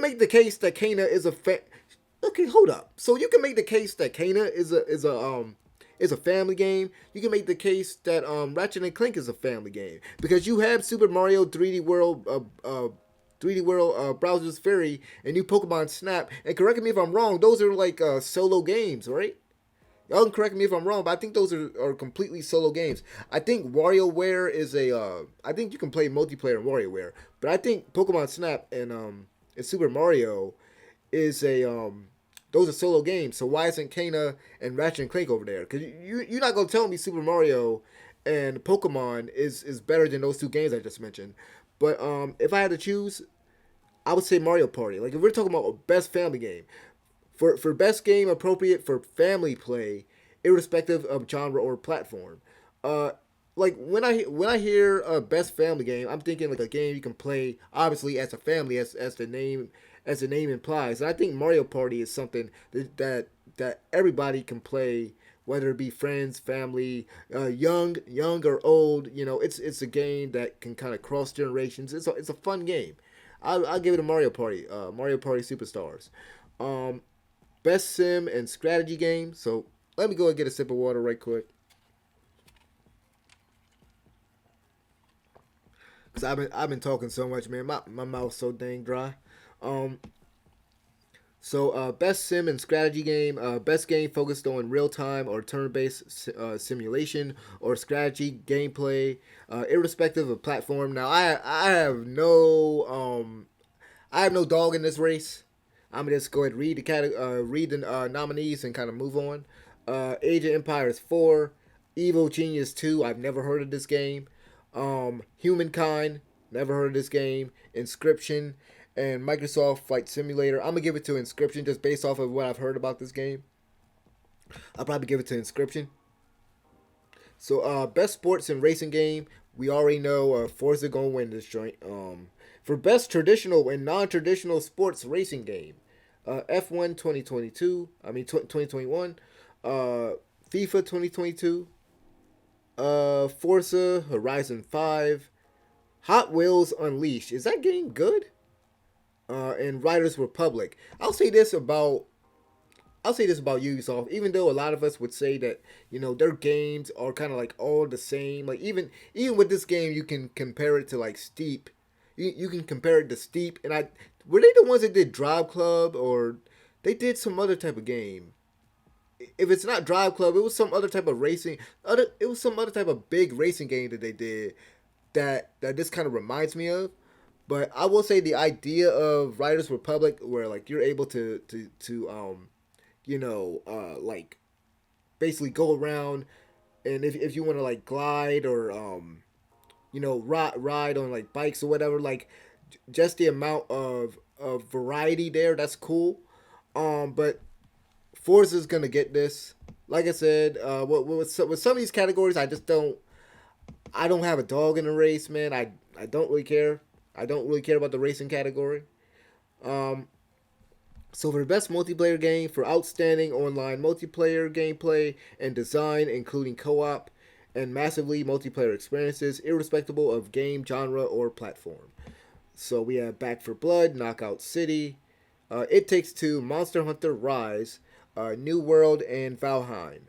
make the case that Kana is Okay, hold up. So you can make the case that Kana is a family game. You can make the case that Ratchet and Clank is a family game because you have Super Mario 3D World, Browser's Fury, and new Pokemon Snap. And correct me if I'm wrong; those are like solo games, right? Y'all can correct me if I'm wrong, but I think those are completely solo games. I think WarioWare is a. I think you can play multiplayer in WarioWare, but I think Pokemon Snap and Super Mario is a those are solo games. So why isn't Kana and Ratchet and Clank over there? Because you're not gonna tell me Super Mario and Pokemon is better than those two games I just mentioned. But if I had to choose, I would say Mario Party. Like if we're talking about a best family game, for best game appropriate for family play, irrespective of genre or platform. Uh, like when I hear a best family game, I'm thinking like a game you can play obviously as a family, as the name implies. And I think Mario Party is something that everybody can play whether it be friends, family, young or old. It's a game that can kind of cross generations. It's a fun game. I'll give it a Mario Party. Mario Party Superstars. Um, Best sim and strategy game. So let me go and get a sip of water right quick. Cause I've been talking so much, man. My mouth's so dang dry. Um, Best sim and strategy game. Best game focused on real time or turn based simulation or strategy gameplay, irrespective of platform. Now, I have no dog in this race. I'm gonna just go ahead and read the nominees and kind of move on. Age of Empires 4, Evil Genius 2. I've never heard of this game. Humankind. Never heard of this game. Inscription and Microsoft Flight Simulator. I'm gonna give it to Inscription just based off of what I've heard about this game. I'll probably give it to Inscription. So, best sports and racing game. We already know Forza gonna win this joint. For best traditional and non-traditional sports racing game, F1 2022. I mean 2021. FIFA 2022. Forza Horizon 5. Hot Wheels Unleashed. Is that game good? And Riders Republic. I'll say this about Ubisoft. Even though a lot of us would say that their games are kind of like all the same. Like even with this game, you can compare it to like Steep. You can compare it to Steep. And I were they the ones that did Drive Club, or they did some other type of game? If it's not Drive Club, it was some other type of racing. It was some other type of big racing game that they did that this kind of reminds me of. But I will say the idea of Riders Republic, where like you're able to like basically go around, and if you want to like glide or ride on like bikes or whatever, like just the amount of variety there, that's cool. But Forza's gonna get this. Like I said, with some of these categories, I don't have a dog in the race, man. I don't really care. I don't really care about the racing category. Um, so for the best multiplayer game, for outstanding online multiplayer gameplay and design, including co-op and massively multiplayer experiences, irrespective of game genre or platform. So we have Back for Blood, Knockout City, It Takes Two, Monster Hunter Rise, New World, and Valheim.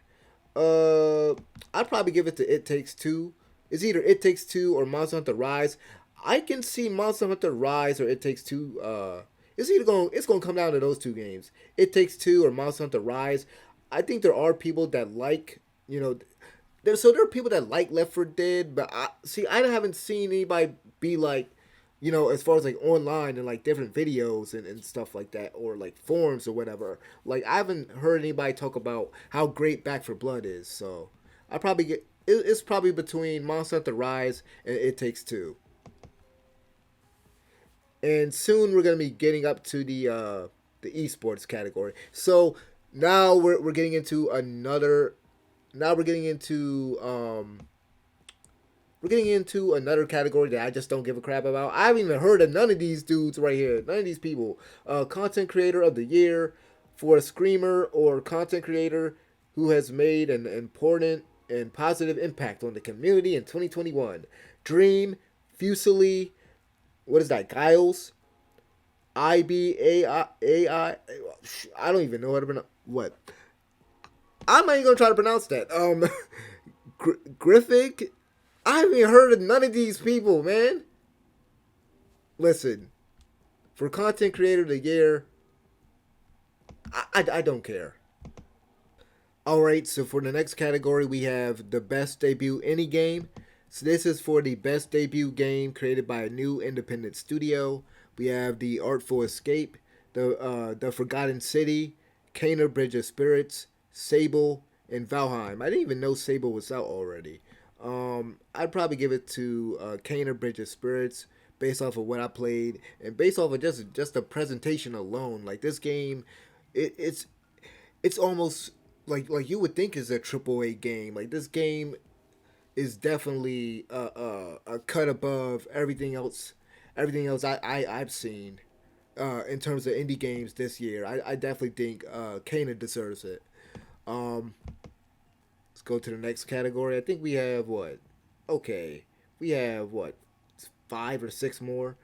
Uh, I'd probably give it to It Takes Two. It's either It Takes Two or Monster Hunter Rise. I can see Monster Hunter Rise or It Takes Two. It's gonna come down to those two games. It Takes Two or Monster Hunter Rise. I think there are people that like there are people that like Left 4 Dead, but I haven't seen anybody be like as far as like online and like different videos and stuff like that, or like forums or whatever. Like I haven't heard anybody talk about how great Back for Blood is. So I probably it's probably between Monster Hunter Rise and It Takes Two. And soon we're gonna be getting up to the esports category. So now we're getting into another. Now we're getting into another category that I just don't give a crap about. I haven't even heard of none of these dudes right here. None of these people. Content creator of the year for a screamer or content creator who has made an important and positive impact on the community in 2021. Dream, Fusily, what is that? Giles, I don't even know how to pronounce what. I'm not even gonna try to pronounce that. Griffith. I haven't even heard of none of these people, man. Listen, for content creator of the year, I don't care. All right, so for the next category, we have the best debut any game. So this is for the best debut game created by a new independent studio. We have the Artful Escape, the Forgotten City, Kana Bridge of Spirits, Sable, and Valheim. I didn't even know Sable was out already. I'd probably give it to Kana Bridge of Spirits based off of what I played and based off of just the presentation alone. Like this game, it's almost like you would think is a triple A game. Like this game is definitely a cut above everything else I've seen in terms of indie games this year. I definitely think Kana deserves it. Um, go to the next category. I think we have what? Okay, we have what? 5 or 6 more.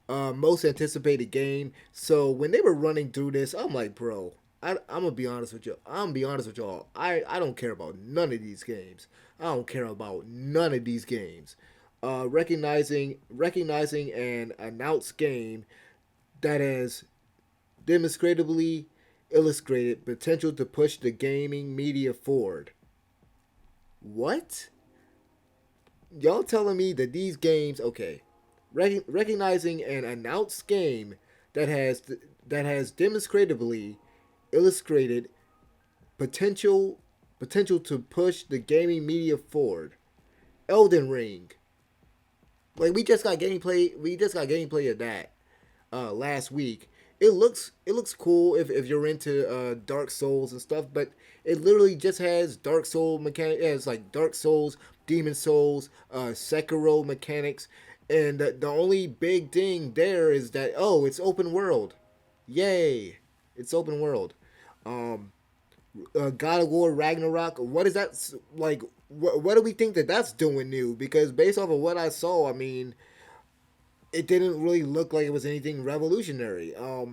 Most anticipated game. So when they were running through this, I'm like, bro, I'm gonna be honest with you. I'm gonna be honest with y'all. I don't care about none of these games. I don't care about none of these games. Recognizing an announced game that has demonstrably illustrated potential to push the gaming media forward. What? Y'all telling me that these games, okay, recognizing an announced game that has that has demonstrably illustrated potential potential to push the gaming media forward. Elden Ring. Like we just got gameplay. We just got gameplay of that last week. It looks cool if you're into Dark Souls and stuff, but it literally just has Dark Soul mechanics. It has like Dark Souls, Demon Souls, Sekiro mechanics, and the only big thing there is that it's open world. Yay! It's open world. Um, God of War Ragnarok. What is that like? What do we think that that's doing new? Because based off of what I saw, I mean, it didn't really look like it was anything revolutionary. I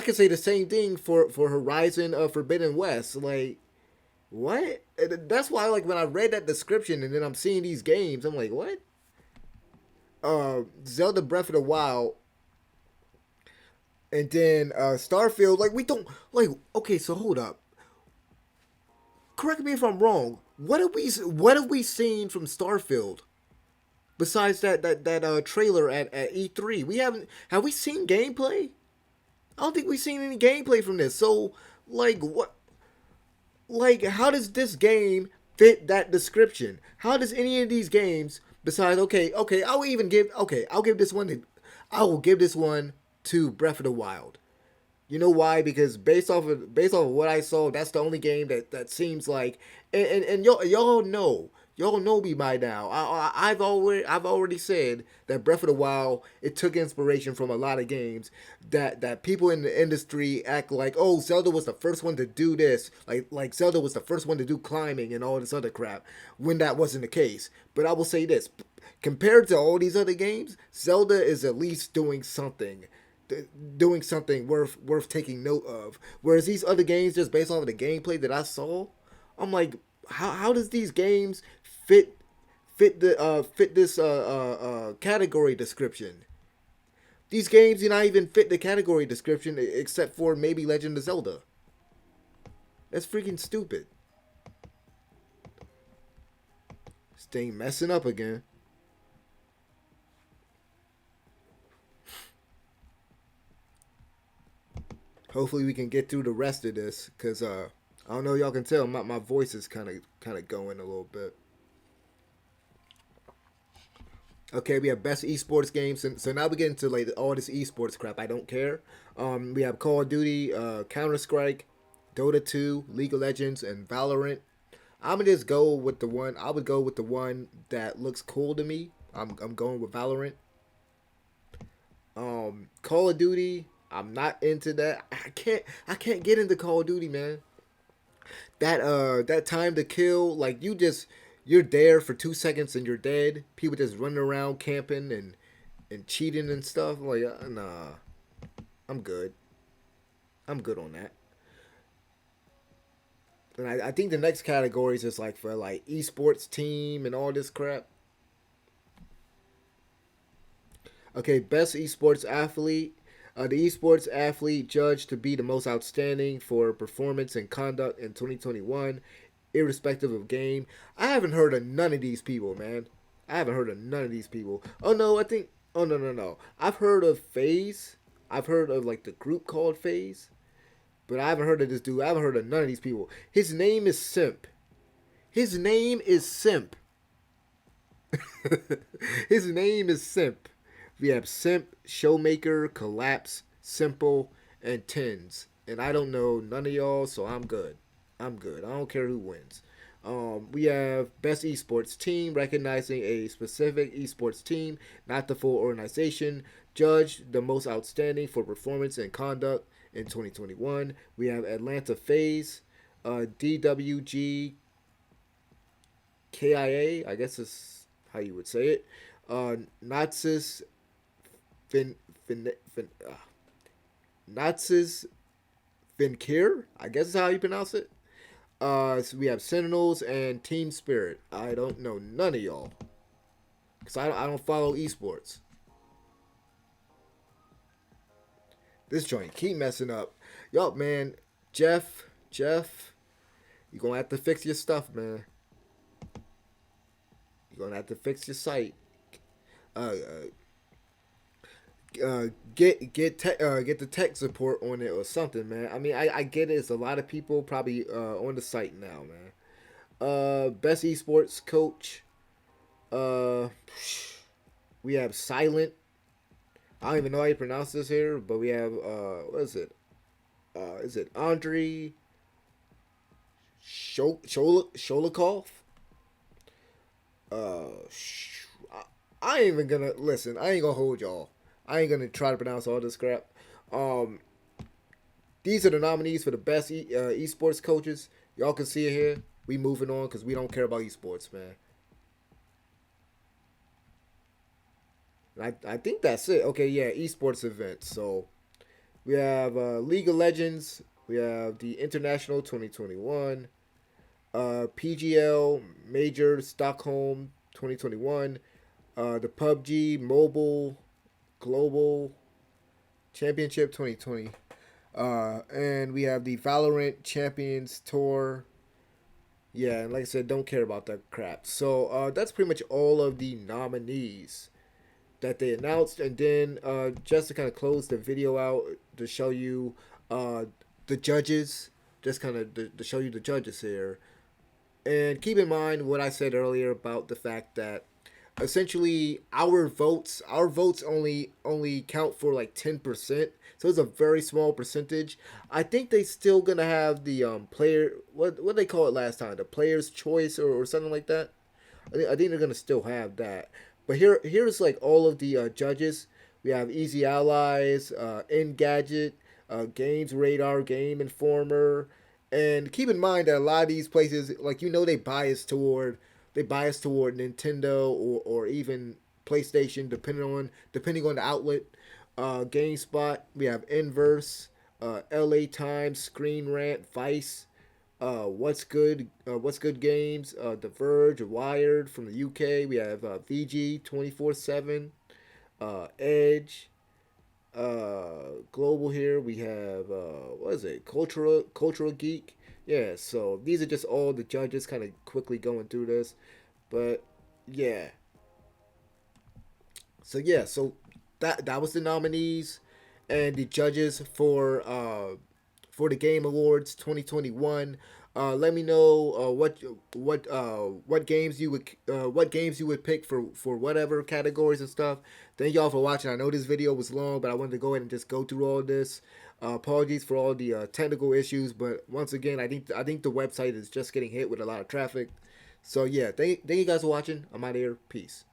could say the same thing for Horizon Forbidden West. Like, what? That's why, like, when I read that description and then I'm seeing these games, I'm like, what? Zelda Breath of the Wild, and then Starfield. Like, we don't like. Okay, so hold up. Correct me if I'm wrong. What have we seen from Starfield? Besides that trailer at E3, we haven't have we seen gameplay? I don't think we've seen any gameplay from this. So like what like how does this game fit that description? How does any of these games besides okay, I will give this one to Breath of the Wild. You know why? Because based off of what I saw, that's the only game that seems like and y'all know me by now. I've already said that Breath of the Wild it took inspiration from a lot of games that people in the industry act like Zelda was the first one to do this like Zelda was the first one to do climbing and all this other crap when that wasn't the case. But I will say this: compared to all these other games, Zelda is at least doing something worth taking note of. Whereas these other games, just based off of the gameplay that I saw, I'm like, how does these games fit fit this category description? These games do not even fit the category description except for maybe Legend of Zelda. That's freaking stupid. This thing messing up again. Hopefully we can get through the rest of this because I don't know, y'all can tell my voice is kind of going a little bit. Okay, we have best esports games, and so now we get into like all this esports crap. I don't care. We have Call of Duty, Counter Strike, Dota 2, League of Legends, and Valorant. I'm gonna just go with the one. I would go with the one that looks cool to me. I'm going with Valorant. Call of Duty. I'm not into that. I can't get into Call of Duty, man. That time to kill, like you're there for 2 seconds and you're dead. People just running around camping and cheating and stuff. Like nah, I'm good. I'm good on that. And I think the next category is just like for like esports team and all this crap. Okay, best esports athlete. The esports athlete judged to be the most outstanding for performance and conduct in 2021, irrespective of game. I haven't heard of none of these people, man. I haven't heard of none of these people. Oh no, I think. Oh no, no, no. I've heard of Phase. I've heard of like the group called Phase, but I haven't heard of this dude. I haven't heard of none of these people. His name is Simp. His name is Simp. His name is Simp. We have Simp, Showmaker, Collapse, Simple, and Tens. And I don't know none of y'all, so I'm good. I'm good. I don't care who wins. We have Best Esports Team, recognizing a specific esports team, not the full organization. Judged the most outstanding for performance and conduct in 2021. We have Atlanta FaZe, DWGKIA, I guess is how you would say it. Nazis Fin, fin, fin, Nazis Vinkir, I guess is how you pronounce it. So we have Sentinels and Team Spirit. I don't know none of y'all. Because I don't follow esports. This joint keep messing up. Yo, man. Jeff, you're going to have to fix your stuff, man. You're going to have to fix your site. Uh, get the tech support on it or something, man. I mean, I get it. It's a lot of people probably on the site now, man. Best esports coach. Uh, we have Silent. I don't even know how you pronounce this here, but we have what is it? Is it Andrei Sholikov? I ain't even gonna listen. I ain't gonna hold y'all. I ain't gonna try to pronounce all this crap. Um, these are the nominees for the best esports coaches. Y'all can see it here. We moving on because we don't care about esports, man. I think that's it. Okay, yeah, esports events. So we have League of Legends. We have the International 2021, PGL Major Stockholm 2021, the PUBG Mobile Global Championship 2020, and we have the Valorant Champions Tour. Yeah, and like I said, don't care about that crap. So that's pretty much all of the nominees that they announced, and then just to kind of close the video out to show you uh, the judges, just kind of to show you the judges here, and keep in mind what I said earlier about the fact that essentially our votes only count for like 10%, so it's a very small percentage. I think they still gonna have the player, what they call it last time, the player's choice or something like that. I think they're gonna still have that. But here's like all of the judges. We have Easy Allies, Engadget, Games Radar, Game Informer, and keep in mind that a lot of these places, like they bias toward Nintendo or even PlayStation, depending on the outlet. GameSpot, we have Inverse, LA Times, Screen Rant, Vice, What's Good Games, The Verge, Wired from the UK. We have VG 24/7, Edge, Global here. We have what is it? Cultural Geek. Yeah. So these are just all the judges, kind of quickly going through this, but yeah. So yeah. So that was the nominees and the judges for the Game Awards 2021. Let me know what games you would pick for whatever categories and stuff. Thank y'all for watching. I know this video was long, but I wanted to go ahead and just go through all this. Apologies for all the technical issues, but once again, I think the website is just getting hit with a lot of traffic. So yeah, thank you guys for watching. I'm out of here. Peace.